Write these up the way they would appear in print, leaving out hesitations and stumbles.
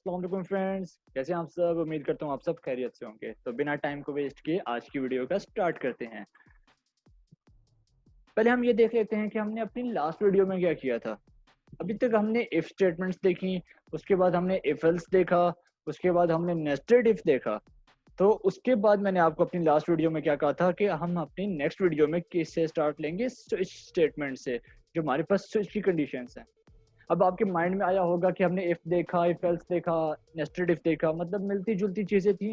अस्सलाम वालेकुम फ्रेंड्स, कैसे हैं आप सब। उम्मीद करता हूँ आप सब खैरियत से होंगे। तो बिना टाइम को वेस्ट किए आज की वीडियो का स्टार्ट करते हैं। पहले हम ये देख लेते हैं कि हमने अपनी लास्ट वीडियो में क्या किया था। अभी तक हमने इफ स्टेटमेंट्स देखी, उसके बाद हमने इफ एल्स देखा, उसके बाद हमने नेस्टेड इफ देखा। तो उसके बाद मैंने आपको अपनी लास्ट वीडियो में क्या कहा था कि हम अपनी नेक्स्ट वीडियो में किससे स्टार्ट लेंगे, स्विच स्टेटमेंट से, जो हमारे पास स्विच की कंडीशंस हैं। अब आपके माइंड में आया होगा कि हमने इफ देखा, इफ एल्स देखा, नेस्टेड इफ देखा, मतलब मिलती जुलती चीजें थी,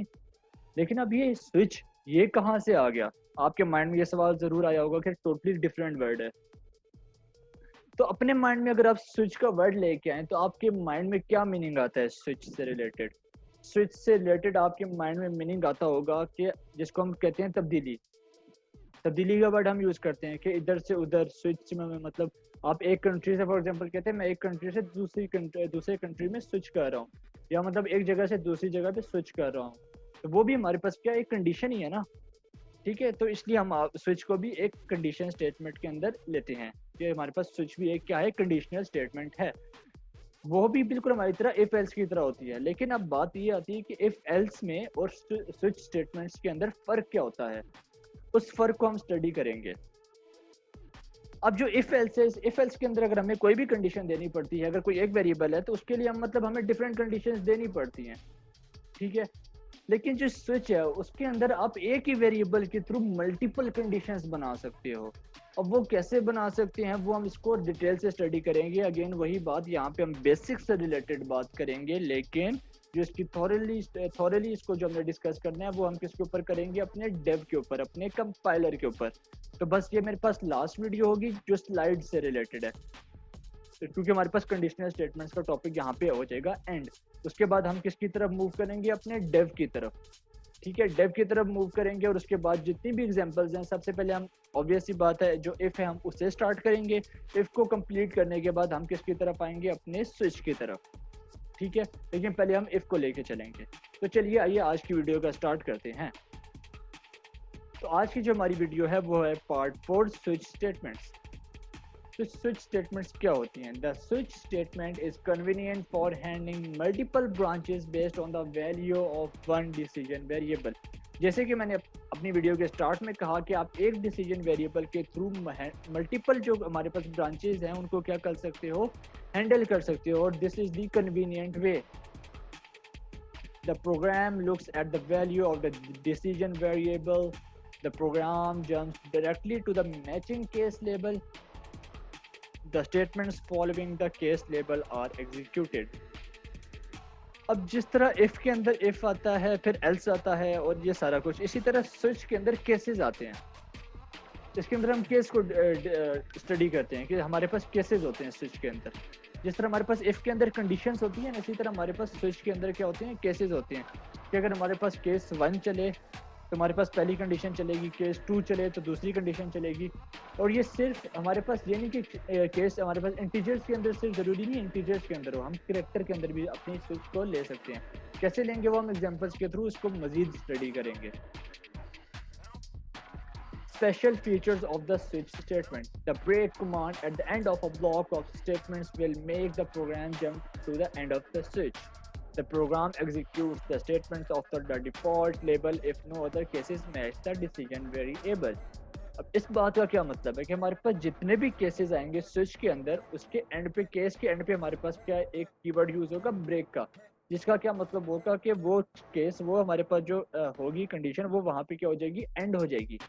लेकिन अब ये स्विच ये कहाँ से आ गया। आपके माइंड में ये सवाल जरूर आया होगा कि टोटली डिफरेंट वर्ड है। तो अपने माइंड में अगर आप स्विच का वर्ड लेके आए तो आपके माइंड में क्या मीनिंग आता है स्विच से रिलेटेड। स्विच से रिलेटेड आपके माइंड में मीनिंग आता होगा कि जिसको हम कहते हैं तब्दीली। तब्दीली का वर्ड हम यूज करते हैं कि इधर से उधर स्विच में, मतलब आप एक कंट्री से, फॉर एग्जांपल कहते हैं मैं एक कंट्री से दूसरे कंट्री में स्विच कर रहा हूँ, या मतलब एक जगह से दूसरी जगह पे स्विच कर रहा हूँ। तो वो भी हमारे पास क्या एक कंडीशन ही है ना। ठीक है, तो इसलिए हम स्विच को भी एक कंडीशन स्टेटमेंट के अंदर लेते हैं कि हमारे पास स्विच भी एक क्या है, कंडीशनल स्टेटमेंट है। वो भी बिल्कुल हमारी तरह इफ एल्स की तरह होती है। लेकिन अब बात ये आती है कि इफ एल्स में और स्विच स्टेटमेंट्स के अंदर फर्क क्या होता है, उस फर्क को हम स्टडी करेंगे। अब जो इफ एल्स के अंदर अगर हमें कोई भी कंडीशन देनी पड़ती है, अगर कोई एक वेरिएबल है तो उसके लिए हम मतलब हमें डिफरेंट कंडीशंस देनी पड़ती हैं। ठीक है, लेकिन जो स्विच है उसके अंदर आप एक ही वेरिएबल के थ्रू मल्टीपल कंडीशंस बना सकते हो। अब वो कैसे बना सकते हैं वो हम इसको डिटेल से स्टडी करेंगे। अगेन वही बात, यहाँ पे हम बेसिक से रिलेटेड बात करेंगे, लेकिन जो इसकी थॉरली इसको जो हमने डिस्कस करना है वो हम किसके ऊपर करेंगे, अपने डेव के ऊपर, अपने कंपाइलर के ऊपर। तो बस ये मेरे पास लास्ट वीडियो होगी जो स्लाइड से रिलेटेड है, तो क्योंकि हमारे पास कंडीशनल स्टेटमेंट्स का टॉपिक यहाँ पे हो जाएगा एंड। उसके बाद हम किसकी तरफ मूव करेंगे, अपने डेव की तरफ। ठीक है, डेव की तरफ मूव करेंगे और उसके बाद जितनी भी एग्जांपल्स हैं, सबसे पहले हम ऑब्वियस सी बात है जो इफ है हम उससे स्टार्ट करेंगे। इफ को कंप्लीट करने के बाद हम किसकी तरफ आएंगे, अपने स्विच की तरफ। ठीक है, लेकिन पहले हम इफ को लेके चलेंगे। तो चलिए आइए आज की वीडियो का स्टार्ट करते हैं। तो आज की जो हमारी वीडियो है वो है पार्ट 4, स्विच स्टेटमेंट्स। तो स्विच स्टेटमेंट्स क्या होती हैं। The switch statement is convenient for handling multiple branches based on the value of one decision variable. जैसे कि मैंने अपनी वीडियो के स्टार्ट में कहा कि आप एक डिसीजन वेरिएबल के थ्रू मल्टीपल जो हमारे पास ब्रांचेस हैं उनको क्या कर सकते हो, हैंडल कर सकते हो। और this is the convenient way. The program looks at the value of the decision variable. The program jumps directly to the matching case label. The statements following the case label are executed. अब जिस तरह if के अंदर if आता है, फिर else आता है और ये सारा कुछ, इसी तरह switch के अंदर cases आते हैं। इसके अंदर हम केस को स्टडी करते हैं कि हमारे पास केसेस होते हैं स्विच के अंदर। जिस तरह हमारे पास इफ के अंदर कंडीशंस होती हैं, इसी तरह हमारे पास स्विच के अंदर क्या होते हैं, केसेस होते हैं। कि अगर हमारे पास केस 1 चले तो हमारे पास पहली कंडीशन चलेगी, केस 2 चले तो दूसरी कंडीशन चलेगी। और ये सिर्फ हमारे पास ये नहीं कि केस हमारे पास इंटीजर्स के अंदर सिर्फ जरूरी नहीं इंटीजर्स के अंदर हो, हम कैरेक्टर के अंदर भी अपनी स्विच को ले सकते हैं। कैसे लेंगे वो हम एग्जाम्पल्स के थ्रू इसको मजीद स्टडी करेंगे। Special features of the switch statement. The break command at the end of a block of statements will make the program jump to the end of the switch. The program executes the statements of the default label if no other cases match the decision variable. अब इस बात का क्या मतलब है कि हमारे पास जितने भी केसेस आएंगे स्विच के अंदर, उसके एंड पे, केस के एंड पे हमारे पास क्या एक कीवर्ड यूज होगा, ब्रेक का। जिसका क्या मतलब होगा कि वो केस, वो हमारे पास जो होगी कंडीशन, वो वहां पे क्या हो जाएगी, एंड हो जाएगी।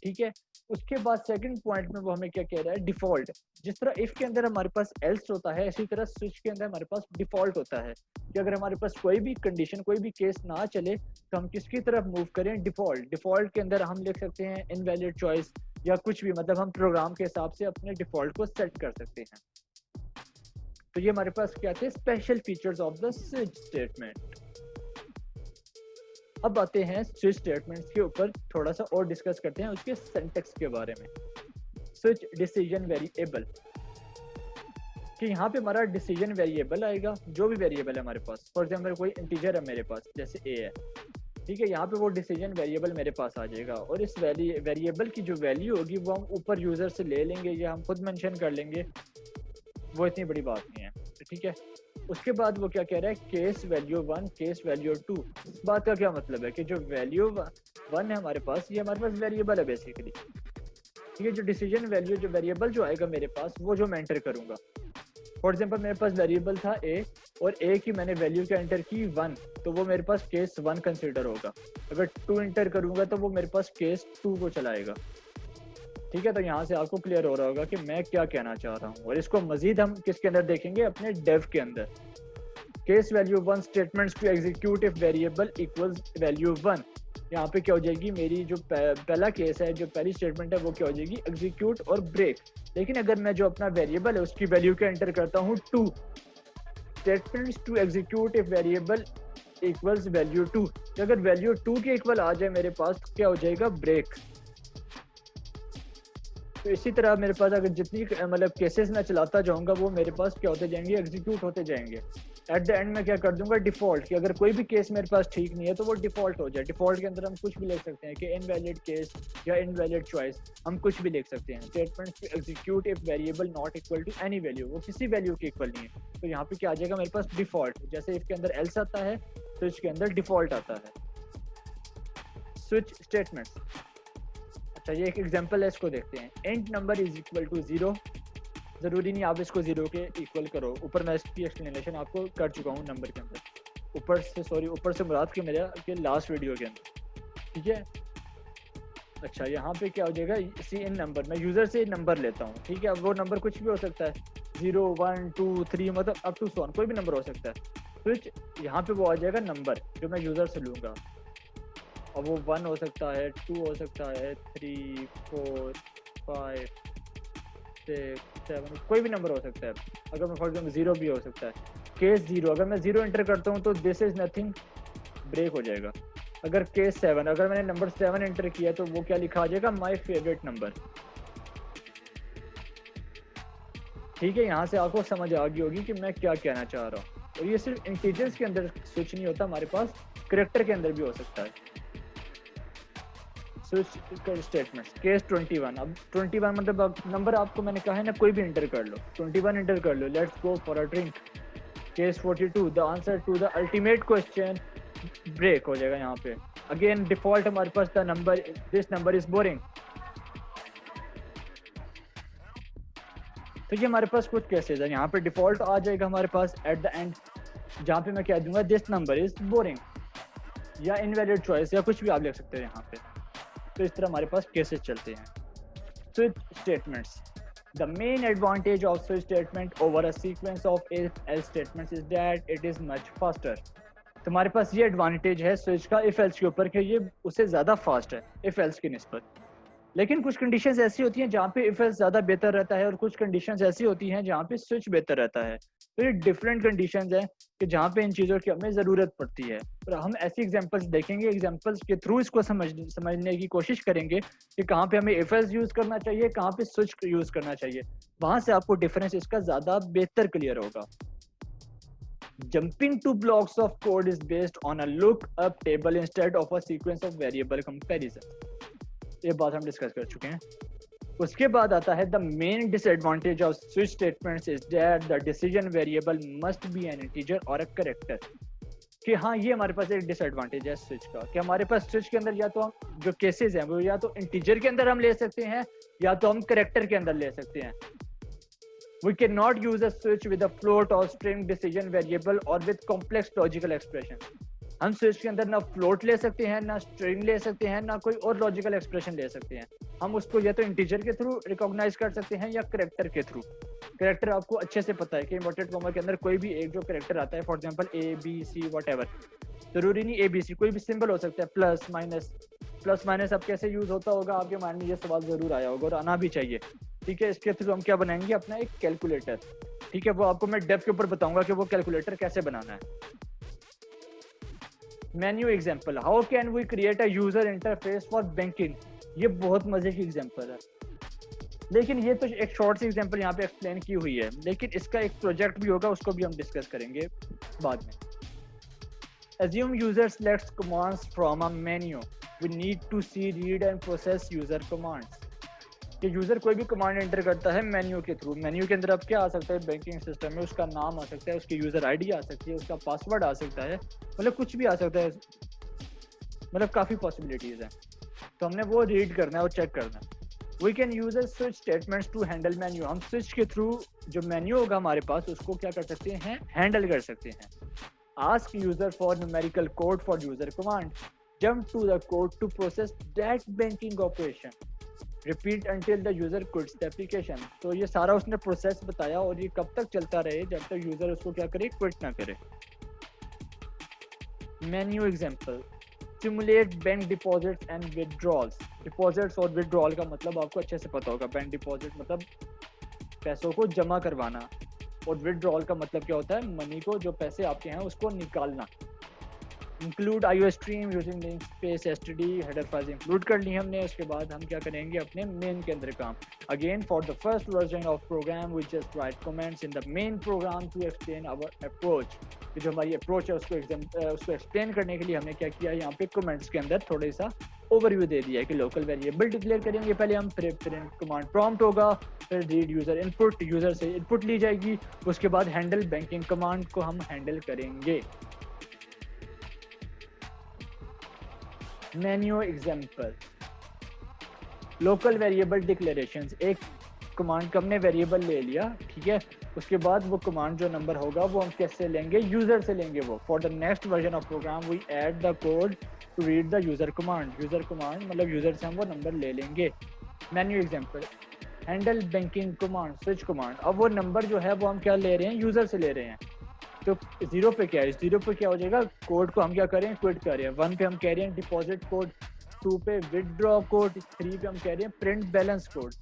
ठीक है, उसके बाद सेकंड पॉइंट में वो हमें क्या कह रहा है, डिफॉल्ट। जिस तरह इफ के अंदर हमारे पास एल्स होता है, इसी तरह स्विच के अंदर हमारे पास डिफॉल्ट होता है कि अगर हमारे पास कोई भी कंडीशन, कोई भी केस ना चले तो हम किसकी तरफ मूव करें, डिफॉल्ट। डिफॉल्ट के अंदर हम लिख सकते हैं इनवैलिड चॉइस या कुछ भी, मतलब हम प्रोग्राम के हिसाब से अपने डिफॉल्ट को सेट कर सकते हैं। तो ये हमारे पास क्या थे, special features of the switch statement. अब आते हैं स्विच स्टेटमेंट्स के ऊपर, थोड़ा सा और डिस्कस करते हैं उसके सिंटैक्स के बारे में। स्विच डिसीजन वेरिएबल, कि यहाँ पे हमारा डिसीजन वेरिएबल आएगा, जो भी वेरिएबल है हमारे पास। फॉर एग्जाम्पल कोई इंटीजर है मेरे पास, जैसे ए है, ठीक है, यहाँ पे वो डिसीजन वेरिएबल मेरे पास आ जाएगा और इस वेरिएबल की जो वैल्यू होगी वो हम ऊपर यूजर से ले लेंगे या हम खुद मेंशन कर लेंगे, वो इतनी बड़ी बात नहीं है। ठीक है, उसके बाद वो क्या कह रहा है, केस वैल्यू 1 केस वैल्यू 2। इस बात का क्या मतलब है कि जो वैल्यू 1 है हमारे पास, ये हमारे पास वेरिएबल है बेसिकली। ठीक है, जो डिसीजन वैल्यू, जो वेरिएबल जो आएगा मेरे पास, वो जो मैं एंटर करूंगा। फॉर एग्जांपल मेरे पास वेरिएबल था ए, और ए की मैंने वैल्यू क्या एंटर की 1, तो वो मेरे पास केस 1 कंसीडर होगा। अगर 2 एंटर करूंगा तो वो मेरे पास केस 2 को चलाएगा। ठीक है, तो यहाँ से आपको क्लियर हो रहा होगा कि मैं क्या कहना चाह रहा हूँ। और इसको मजीद हम किसके अंदर देखेंगे, अपने डेव के अंदर। Case value 1 statements to execute if variable equals value 1। यहाँ पे क्या हो जाएगी, मेरी जो पहला केस है, जो पहली स्टेटमेंट है, वो क्या हो जाएगी, एग्जीक्यूट और ब्रेक। लेकिन अगर मैं जो अपना वेरिएबल है उसकी वैल्यू क्या एंटर करता हूँ 2, statements to execute if variable equals value 2, अगर वैल्यू 2 के इक्वल आ जाए मेरे पास, तो क्या हो जाएगा, ब्रेक। तो इसी तरह मेरे पास अगर जितनी मतलब केसेस मैं चलाता जाऊंगा, वो मेरे पास क्या होते जाएंगे, एग्जीक्यूट होते जाएंगे। एट द एंड में क्या कर दूंगा, डिफॉल्ट, कि अगर कोई भी केस मेरे पास ठीक नहीं है तो वो डिफॉल्ट हो जाए। डिफॉल्ट के अंदर हम कुछ भी लिख सकते हैं कि इनवैलिड केस या इनवैलिड चॉइस, हम कुछ भी लिख सकते हैं। Statement to execute if variable not equal to any value, वो किसी वैल्यू के इक्वल नहीं है, तो यहाँ पे क्या आ जाएगा मेरे पास, डिफॉल्ट। जैसे इसके अंदर एल्स आता है तो इसके अंदर डिफॉल्ट आता है। स्विच स्टेटमेंट्स, अच्छा ये एक एग्जांपल है, इसको देखते हैं। Int number is equal to 0, ज़रूरी नहीं आप इसको 0 के इक्वल करो, ऊपर मैं इसकी एक्सप्लेनेशन आपको कर चुका हूँ नंबर के अंदर, ऊपर से मुराद के मेरा के लास्ट वीडियो के अंदर। ठीक है, अच्छा यहाँ पे क्या हो जाएगा, सी इन नंबर, मैं यूज़र से नंबर लेता हूँ। ठीक है, वो नंबर कुछ भी हो सकता है, 0 1 2 3, मतलब अप टू सो ऑन, कोई भी नंबर हो सकता है। स्विच, यहाँ पे वो आ जाएगा नंबर जो मैं यूज़र से लूँगा, और वो 1 हो सकता है, 2 हो सकता है, 3 4 5 6 7, कोई भी नंबर हो सकता है। अगर मैं फॉर एग्जाम्पल 0 भी हो सकता है। केस 0, अगर मैं 0 एंटर करता हूँ तो दिस इज नथिंग, ब्रेक हो जाएगा। अगर केस 7, अगर मैंने नंबर 7 एंटर किया तो वो क्या लिखा आ जाएगा, माई फेवरेट नंबर। ठीक है, यहाँ से आपको समझ आ गई होगी कि मैं क्या कहना चाह रहा हूँ। और ये सिर्फ इंटीजर्स के अंदर स्विच नहीं होता, हमारे पास कैरेक्टर के अंदर भी हो सकता है स्विच स्टेटमेंट्स। केस 21, अब 21 मतलब नंबर आपको मैंने कहा है ना, कोई भी एंटर कर लो, 21 एंटर कर लो, let's go for a drink. Case 42, the answer to the ultimate question, break हो जाएगा यहाँ पे। अगेन डिफॉल्ट हमारे पास the number, this number is boring. तो ये हमारे पास कुछ केसेस है, यहाँ पे डिफॉल्ट आ जाएगा हमारे पास एट द एंड, जहाँ पे मैं कह दूंगा दिस नंबर इज बोरिंग, या इनवैलिड चॉइस, या कुछ भी आप लिख सकते हैं यहाँ पे। तो इस तरह हमारे पास केसेस चलते हैं। Switch statements, the main advantage of switch statement over a sequence of if else statements is that it is much faster। तो हमारे पास ये एडवांटेज है स्विच का इफ एल्स के ऊपर कि ये उससे ज़्यादा फास्ट है इफ एल्स की निस्बत। लेकिन कुछ कंडीशंस ऐसी होती हैं जहाँ पे इफ एल्स ज़्यादा बेहतर रहता है, और कुछ कंडीशंस ऐसी होती हैं जहाँ पे स्विच बेहतर रहता है। तो ये डिफरेंट कंडीशंस हैं कि जहाँ पे इन चीज़ों की हमें ज़रूरत पड़ती है, और हम ऐसी एग्जांपल्स देखेंगे, एग्जांपल्स के थ्रू इसको समझने की कोशिश करेंगे कि कहाँ पे हमें इफ एल्स यूज़ करना चाहिए, कहाँ पे स्विच यूज़ करना चाहिए। वहाँ से आपको डिफरेंस इसका ज़्यादा बेहतर क्लियर होगा। Jumping to blocks of code is based on a lookup table instead of a sequence of variable comparison। ये बात हम डिस्कस कर चुके हैं। उसके बाद आता है the main disadvantage off switch statements is that the decision variable must be N integer और अ कैरेक्टर। कि हाँ, ये हमारे पास एक डिसएडवांटेज है स्विच का, कि हमारे पास स्विच के अंदर या तो हम जो केसेस हैं वो या तो इंटीजर के अंदर हम ले सकते हैं, या तो हम कैरेक्टर के अंदर ले सकते हैं। We cannot use a switch with a float or string decision variable or with complex logical expression। हम स्विच के अंदर ना फ्लोट ले सकते हैं, ना स्ट्रिंग ले सकते हैं, ना कोई और लॉजिकल एक्सप्रेशन ले सकते हैं। हम उसको या तो इंटीजर के थ्रू रिकॉग्नाइज कर सकते हैं या कैरेक्टर के थ्रू। कैरेक्टर आपको अच्छे से पता है कि इन्वर्टेड कॉमा के अंदर कोई भी एक जो कैरेक्टर आता है, for example A B C whatever, जरूरी नहीं ए बी सी, कोई भी सिंबल हो सकता है, प्लस माइनस। प्लस माइनस अब कैसे यूज होता होगा आपके माइंड में ये सवाल जरूर आया होगा, और आना भी चाहिए। ठीक है, इसके थ्रू हम क्या बनाएंगे, अपना एक कैलकुलेटर। ठीक है, वो आपको मैं डेव के ऊपर बताऊंगा कि वो कैलकुलेटर कैसे बनाना है। Menu example, how can we create a user interface for banking. ये बहुत मजे की एग्जांपल है, लेकिन ये तो एक शॉर्ट सी एग्जांपल यहाँ पे एक्सप्लेन की हुई है, लेकिन इसका एक प्रोजेक्ट भी होगा, उसको भी हम डिस्कस करेंगे बाद में। Assume user selects commands from a menu. We need to see read and process user commands। कि यूजर कोई भी कमांड एंटर करता है मेन्यू के थ्रू, मेन्यू के अंदर अब क्या आ सकता है बैंकिंग सिस्टम में, उसका नाम आ सकता है, उसकी यूजर आईडी आ सकती है, उसका पासवर्ड आ सकता है, मतलब कुछ भी आ सकता है, मतलब काफ़ी पॉसिबिलिटीज़ हैं। तो हमने वो रीड करना है और चेक करना है। We can use a switch statements to handle menu, हम स्विच के थ्रू जो मेन्यू होगा हमारे पास उसको क्या कर सकते हैं, हैंडल कर सकते हैं। Ask user for numerical code for user command, jump to the code to process that banking operation, repeat until the user quits the application. तो ये सारा उसने प्रोसेस बताया और ये कब तक चलता रहे, जब तक यूजर उसको क्या करे, क्विट ना करे। Menu example, simulate bank deposits and withdrawals. Deposits और विड्रॉल का मतलब आपको अच्छे से पता होगा। बैंक डिपॉजिट मतलब पैसों को जमा करवाना, और विड्रॉल का मतलब क्या होता है, मनी को, जो पैसे आपके हैं उसको निकालना। Include IO stream using link space STD, header files include कर ली हमने। उसके बाद हम क्या करेंगे, अपने मेन के अंदर काम। Again for the first version of program we just write comments in the main program to explain our approach. जो हमारी अप्रोच है उसको एक्सप्लेन करने के लिए हमने क्या किया, यहाँ पे कमेंट्स के अंदर थोड़ा सा ओवरव्यू दे दिया है कि लोकल वेरिएबल डिक्लेयर करेंगे पहले हम, फिर प्रिंट कमांड प्रॉम्प्ट होगा, फिर रीड यूजर इनपुट, यूजर से इनपुट ली जाएगी, उसके बाद हैंडल बैंकिंग कमांड को हम हैंडल करेंगे। Menu example, local variable declarations, एक कमांड का हमने वेरिएबल ले लिया, ठीक है, उसके बाद वो कमांड जो नंबर होगा वो हम कैसे लेंगे, यूजर से लेंगे वो। For the next version of program we add the code to read the user command, user command मतलब यूजर से हम वो नंबर ले लेंगे। Menu example, handle banking command, switch command, अब वो नंबर जो है वो हम क्या ले रहे हैं, यूजर से ले रहे हैं। तो 0 पे क्या है, 0 पे क्या हो जाएगा, कोड को हम क्या करें, क्विट कर रहे हैं। 1 पे हम कह रहे हैं डिपॉजिट कोड, 2 पे विदड्रॉ कोड, 3 पे हम कह रहे हैं print balance code.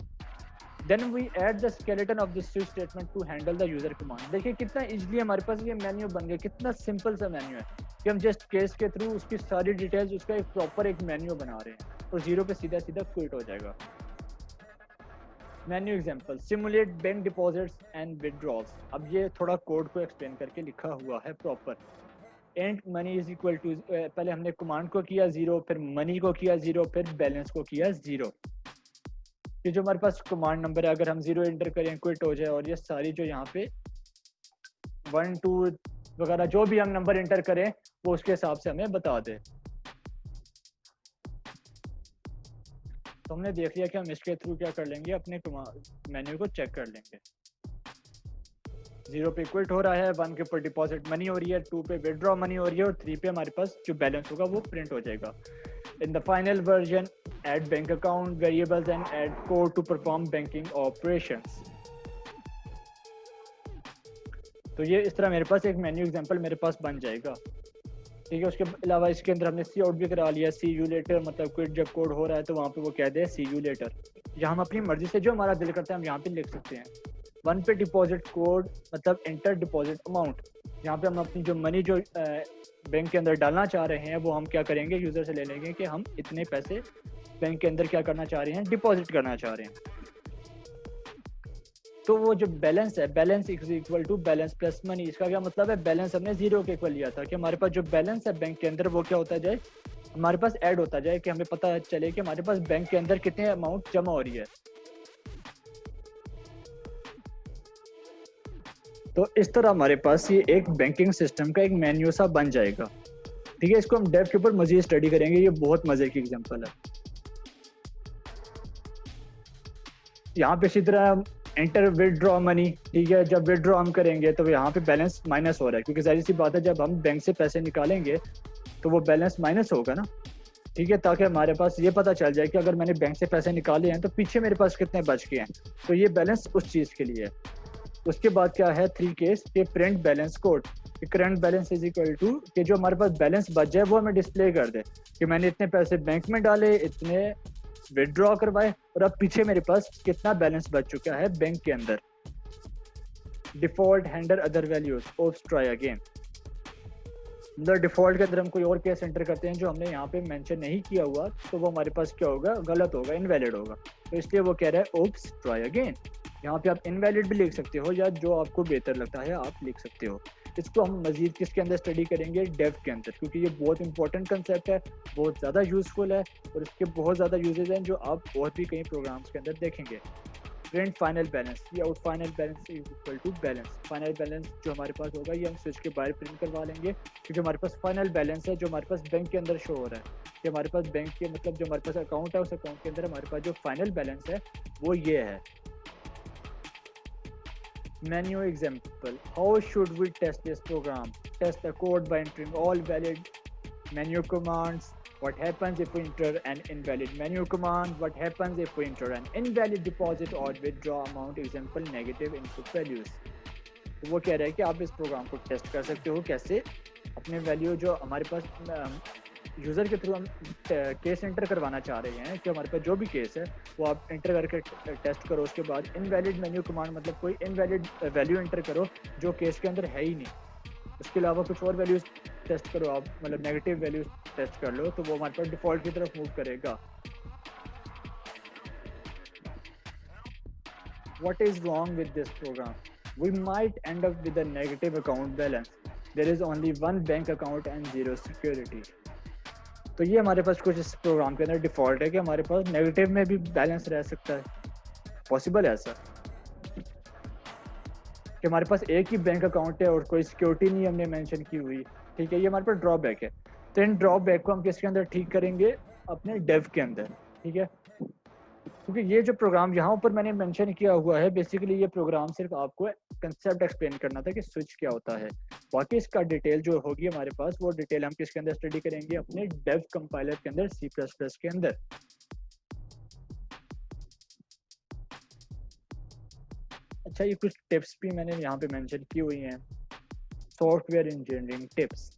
Then we add the skeleton of the switch statement to handle the user command. देखिए कितना इजीली हमारे पास ये मेन्यू बन गया, कितना सिंपल सा मेन्यू है कि हम जस्ट केस के थ्रू उसकी सारी डिटेल्स, उसका एक प्रॉपर एक मेन्यू बना रहे हैं, और 0 पे सीधा सीधा क्विट हो जाएगा। Menu example, simulate bank deposits and withdrawals. अब ये थोड़ा कोड को एक्सप्लेन करके लिखा हुआ है proper. And money is equal to, पहले हमने कमांड को किया 0, फिर मनी को किया 0, फिर बैलेंस को किया 0। ये जो हमारे पास कमांड नंबर है, अगर हम 0 एंटर करें क्विट हो जाए, और ये सारी जो यहाँ पे 1 2 वगैरह जो भी हम नंबर एंटर करें वो उसके हिसाब से हमें बता दे। तो हमने देख लिया कि हम इसके थ्रू क्या कर लेंगे, अपने मेन्यू को चेक कर लेंगे। 0 पे क्विट हो रहा है, 1 के ऊपर डिपॉजिट मनी हो रही है, 2 पे विड्रॉ मनी हो रही है, और 3 पे हमारे पास जो बैलेंस होगा वो प्रिंट हो जाएगा। In the final version add bank account variables and add code to perform banking operations. तो ये इस तरह मेरे पास एक मेन्यू एग्जांपल मेरे पास बन जाएगा, ठीक है। उसके अलावा इसके अंदर हमने सी आउट भी करा लिया, सी यू लेटर, मतलब क्विट जब कोड हो रहा है तो वहाँ पे वो कह दे सी यू लेटर, या हम अपनी मर्जी से जो हमारा दिल करता है हम यहाँ पे लिख सकते हैं। 1 पे डिपॉजिट कोड मतलब एंटर डिपॉजिट अमाउंट, यहाँ पे हम अपनी जो मनी जो बैंक के अंदर डालना चाह रहे हैं वो हम क्या करेंगे, यूजर से ले लेंगे कि हम इतने पैसे बैंक के अंदर क्या करना चाह रहे हैं, डिपॉजिट करना चाह रहे हैं। तो वो जो बैलेंस है, balance is equal to balance plus money. इसका क्या मतलब है, बैलेंस हमने 0 के इक्वल लिया था कि हमारे पास जो बैलेंस है बैंक के अंदर वो क्या होता जाए, हमारे पास ऐड होता जाए, कि हमें पता चले कि हमारे पास बैंक के अंदर कितने अमाउंट जमा हो रही है। तो इस तरह हमारे पास ये एक बैंकिंग सिस्टम का एक मेन्यू सा बन जाएगा, ठीक है। इसको हम डेव के ऊपर मजीद स्टडी करेंगे, ये बहुत मजे की एग्जांपल है। यहाँ पे इसी तरह एंटर विदड्रॉ मनी, ठीक है, जब विदड्रॉ हम करेंगे तो यहाँ पे बैलेंस माइनस हो रहा है, क्योंकि जाहिर सी बात है जब हम बैंक से पैसे निकालेंगे तो वो बैलेंस माइनस होगा ना, ठीक है, ताकि हमारे पास ये पता चल जाए कि अगर मैंने बैंक से पैसे निकाले हैं तो पीछे मेरे पास कितने बच गए हैं। तो ये बैलेंस उस चीज़ के लिए है। उसके बाद क्या है, 3 केस के print balance code, current balance is equal to कि जो हमारे पास बैलेंस बच जाए वो हमें डिस्प्ले कर दे कि मैंने इतने पैसे बैंक में डाले, इतने विदड्रॉ करवाए, और अब पीछे मेरे पास कितना बैलेंस बच चुका है बैंक के अंदर। Default handle other values oops try again, मतलब डिफॉल्ट के अंदर हम कोई और केस एंटर करते हैं जो हमने यहाँ पे मेंशन नहीं किया हुआ, तो वो हमारे पास क्या होगा, गलत होगा, इनवैलिड होगा। तो इसलिए वो कह रहा है ओप्स ट्राई अगेन। यहाँ पे आप इनवैलिड भी लिख सकते हो, या जो आपको बेहतर लगता है आप लिख सकते हो। इसको हम मजीद किसके अंदर स्टडी करेंगे, डेव के अंदर, क्योंकि ये बहुत इंपॉर्टेंट कंसेप्ट है, बहुत ज़्यादा यूजफुल है और इसके बहुत ज़्यादा यूजेज हैं जो आप और भी कई प्रोग्राम्स के अंदर देखेंगे। प्रिंट फाइनल बैलेंस, ये out final balance is equal to balance. Final balance जो हमारे पास होगा ये हम स्विच के बाहर प्रिंट करवा लेंगे, क्योंकि हमारे पास फाइनल बैलेंस है जो हमारे पास बैंक के अंदर शो हो रहा है कि हमारे पास बैंक के मतलब जो हमारे पास अकाउंट है उस अकाउंट के अंदर हमारे पास जो फाइनल बैलेंस है वो ये है। Menu example. How should we test this program? Test the code by entering all valid menu commands. What happens if we enter an invalid menu command? What happens if we enter an invalid deposit or withdraw amount? Example negative input values. तो वो कह रहा है कि आप इस programme को test कर सकते हो कैसे, अपने वैल्यू जो हमारे पास यूज़र के थ्रू हम केस एंटर करवाना चाह रहे हैं कि हमारे पास जो भी केस है वो आप एंटर करके टेस्ट करो। उसके बाद इनवैलिड मेन्यू कमांड मतलब कोई इनवैलिड वैल्यू एंटर करो जो केस के अंदर है ही नहीं, उसके अलावा कुछ और वैल्यूज टेस्ट करो आप, मतलब नेगेटिव वैल्यूज टेस्ट कर लो तो वो हमारे पास डिफॉल्ट की तरफ मूव करेगा। What is wrong with this program? We might end up with a negative account balance. There is only one bank account and zero security. तो ये हमारे पास कुछ इस प्रोग्राम के अंदर डिफॉल्ट है कि हमारे पास नेगेटिव में भी बैलेंस रह सकता है। पॉसिबल है ऐसा कि हमारे पास एक ही बैंक अकाउंट है और कोई सिक्योरिटी नहीं हमने मेंशन की हुई, ठीक है, ये हमारे पास ड्रॉबैक है। तो इन ड्रॉबैक को हम किसके अंदर ठीक करेंगे, अपने डेव के अंदर, ठीक है। क्योंकि ये जो प्रोग्राम यहाँ ऊपर मैंने मेंशन किया हुआ है, बेसिकली ये प्रोग्राम सिर्फ आपको कंसेप्ट एक्सप्लेन करना था कि स्विच क्या होता है। बाकी इसका डिटेल जो होगी हमारे पास वो डिटेल हम किसके अंदर स्टडी करेंगे, अपने डेव कंपाइलर के अंदर, C++ के अंदर। अच्छा, ये कुछ टिप्स भी मैंने यहाँ पे मेंशन की हुई हैं। Software engineering tips.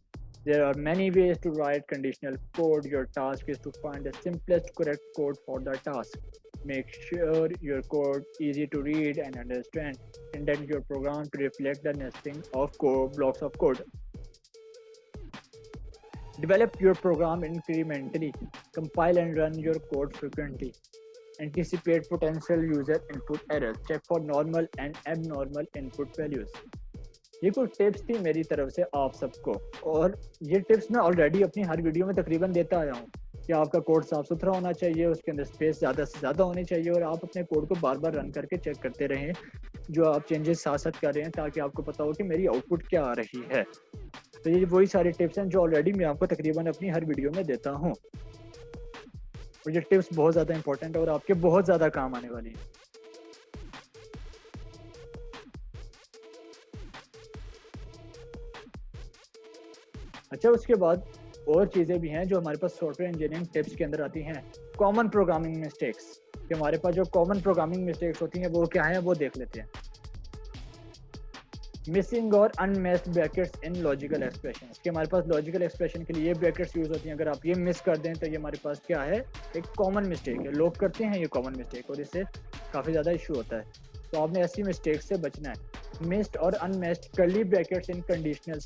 There are many ways to write conditional code. Your task is to find the simplest correct code for the task. Make sure your code easy to read and understand. Indent your program to reflect the nesting of blocks of code. Develop your program incrementally. Compile and run your code frequently. Anticipate potential user input errors. Check for normal and abnormal input values. ये कुछ tips थी मेरी तरफ से आप सबको, और ये टिप्स मैं ऑलरेडी अपनी हर वीडियो में तकरीबन देता आया हूँ कि आपका कोड साफ सुथरा होना चाहिए, उसके अंदर स्पेस ज़्यादा से ज़्यादा होनी चाहिए और आप अपने कोड को बार बार रन करके चेक करते रहें जो आप चेंजेस साथ साथ कर रहे हैं, ताकि आपको पता हो कि मेरी आउटपुट क्या आ रही है। तो ये वही सारे टिप्स हैं जो ऑलरेडी मैं आपको तकरीबन अपनी हर वीडियो में देता हूँ, और ये टिप्स बहुत ज़्यादा इंपॉर्टेंट है और आपके बहुत ज़्यादा काम आने वाली है। अच्छा, उसके बाद और चीज़ें भी हैं जो हमारे पास सॉफ्टवेयर इंजीनियरिंग टिप्स के अंदर आती हैं। कॉमन प्रोग्रामिंग मिस्टेक्स, कि हमारे पास जो कॉमन प्रोग्रामिंग मिस्टेक्स होती हैं वो क्या है वो देख लेते हैं। मिसिंग और अनमेस्ड ब्रैकेट्स इन लॉजिकल एक्सप्रेशंस, कि हमारे पास लॉजिकल एक्सप्रेशन के लिए ये ब्रैकेट्स यूज होती हैं, अगर आप ये मिस कर दें तो ये हमारे पास क्या है, एक कॉमन मिस्टेक है। लोग करते हैं ये कॉमन मिस्टेक और इससे काफ़ी ज़्यादा इशू होता है, तो आपने ऐसी मिस्टेक से बचना है। मिस्ड और unmatched curly brackets in conditional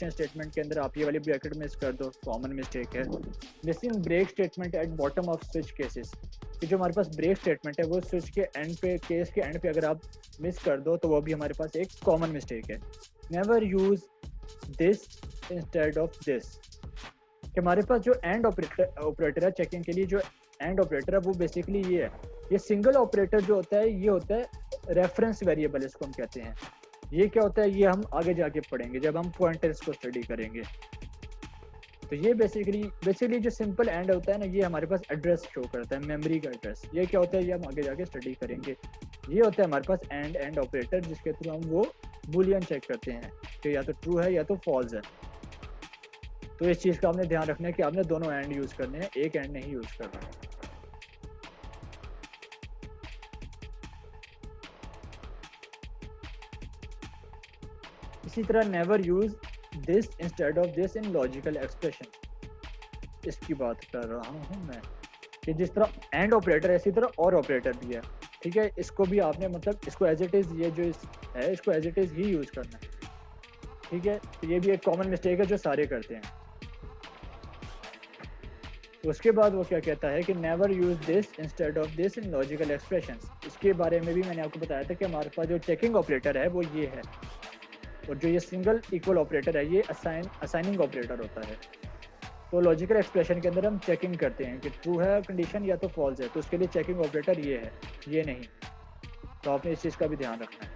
statement के अंदर आप ये वाली ब्रैकेट मिस कर दो, कॉमन मिस्टेक है। Missing break statement at bottom of switch cases, कि जो हमारे पास ब्रेक स्टेटमेंट है वो स्विच के एंड पे, केस के एंड पे अगर आप मिस कर दो तो वो भी हमारे पास एक कॉमन मिस्टेक है। Never use this instead of this, कि हमारे पास जो एंड ऑपरेटर है चेकिंग के लिए, जो एंड ऑपरेटर है वो बेसिकली ये है। ये सिंगल ऑपरेटर जो होता है ये होता है रेफरेंस वेरिएबल, इसको हम कहते हैं। ये क्या होता है ये हम आगे जाके पढ़ेंगे जब हम पॉइंटर्स को स्टडी करेंगे। तो ये बेसिकली जो सिंपल एंड होता है ना, ये हमारे पास एड्रेस शो करता है, मेमोरी का एड्रेस। ये क्या होता है ये हम आगे जाके स्टडी करेंगे। ये होता है हमारे पास एंड ऑपरेटर, जिसके थ्रू हम वो बूलियन चेक करते हैं कि या तो ट्रू है या तो फॉल्स है। तो इस चीज़ का आपने ध्यान रखना है कि आपने दोनों एंड यूज करने हैं, एक एंड नहीं यूज करना है। इसी तरह never use this instead of this in logical expression, इसकी बात कर रहा हूँ मैं, कि जिस तरह एंड ऑपरेटर है इसी तरह और ऑपरेटर भी है, ठीक है। इसको भी आपने मतलब इसको एज इट इज़, ये जो है इसको एज इट इज़ ही यूज करना है, ठीक है। तो ये भी एक कॉमन मिस्टेक है जो सारे करते हैं। उसके बाद वो क्या कहता है कि never use this instead of this in logical expressions. इसके बारे में भी मैंने आपको बताया था कि हमारे पास जो चेकिंग ऑपरेटर है वो ये है, और जो ये सिंगल इक्वल ऑपरेटर है ये असाइनिंग ऑपरेटर होता है। तो लॉजिकल एक्सप्रेशन के अंदर हम चेकिंग करते हैं कि ट्रू है कंडीशन या तो फॉल्स है, तो उसके लिए चेकिंग ऑपरेटर ये है, ये नहीं। तो आपने इस चीज़ का भी ध्यान रखना है।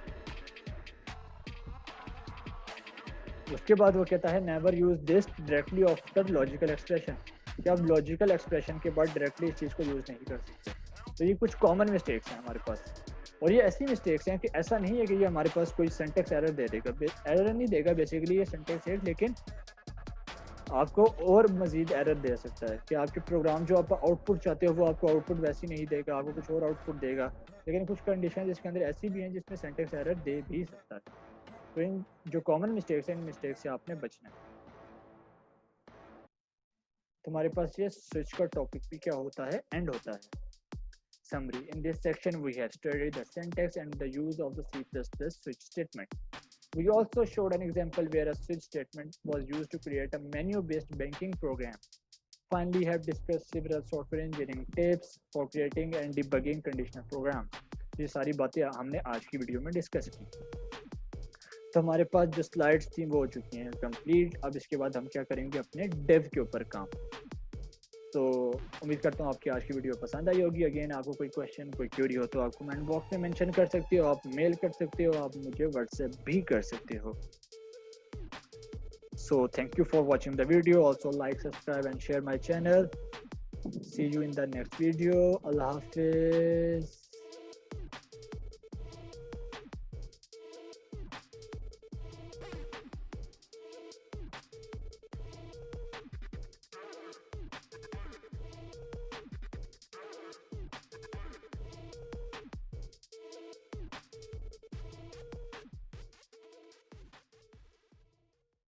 उसके बाद वो कहता है never use this directly after logical expression, कि आप लॉजिकल एक्सप्रेशन के बाद डायरेक्टली इस चीज़ को यूज़ नहीं कर सकते। तो ये कुछ कॉमन मिस्टेक्स हैं हमारे पास, और ये ऐसी मिस्टेक्स हैं कि ऐसा नहीं है कि ये हमारे पास कोई सिंटेक्स एरर दे देगा, एरर नहीं देगा बेसिकली ये सिंटेक्स है, लेकिन आपको और मजीद एरर दे सकता है कि आपके प्रोग्राम जो आप आउटपुट चाहते हो वो आपको आउटपुट वैसी नहीं देगा, आपको कुछ और आउटपुट देगा। लेकिन कुछ कंडीशन जिसके अंदर ऐसी भी हैं जिसमें सिंटेक्स एरर दे भी सकता है। तो इन जो कॉमन मिस्टेक्स हैं इन मिस्टेक्स से आपने बचना है। तुम्हारे पास ये स्विच का टॉपिक भी क्या होता है, एंड होता है। Summary. In this section, we have studied the syntax and the use of the C++ switch statement. We also showed an example where a switch statement was used to create a menu-based banking program. Finally, we have discussed several software engineering tips for creating and debugging conditional programs. ये सारी बातें हमने आज की video में discuss की। तो हमारे पास जो स्लाइड्स थी वो हो चुकी हैं कंप्लीट। अब इसके बाद हम क्या करेंगे, अपने डेव के ऊपर काम। तो उम्मीद करता हूँ आपकी आज की वीडियो पसंद आई होगी। अगेन आपको कोई क्वेश्चन कोई क्वेरी हो तो आप कमेंट बॉक्स में मेंशन कर सकते हो, आप मेल कर सकते हो, आप मुझे व्हाट्सएप भी कर सकते हो। So thank you for watching the video. Also like, subscribe and share my channel. See you in the next video. अल्लाह हाफिज।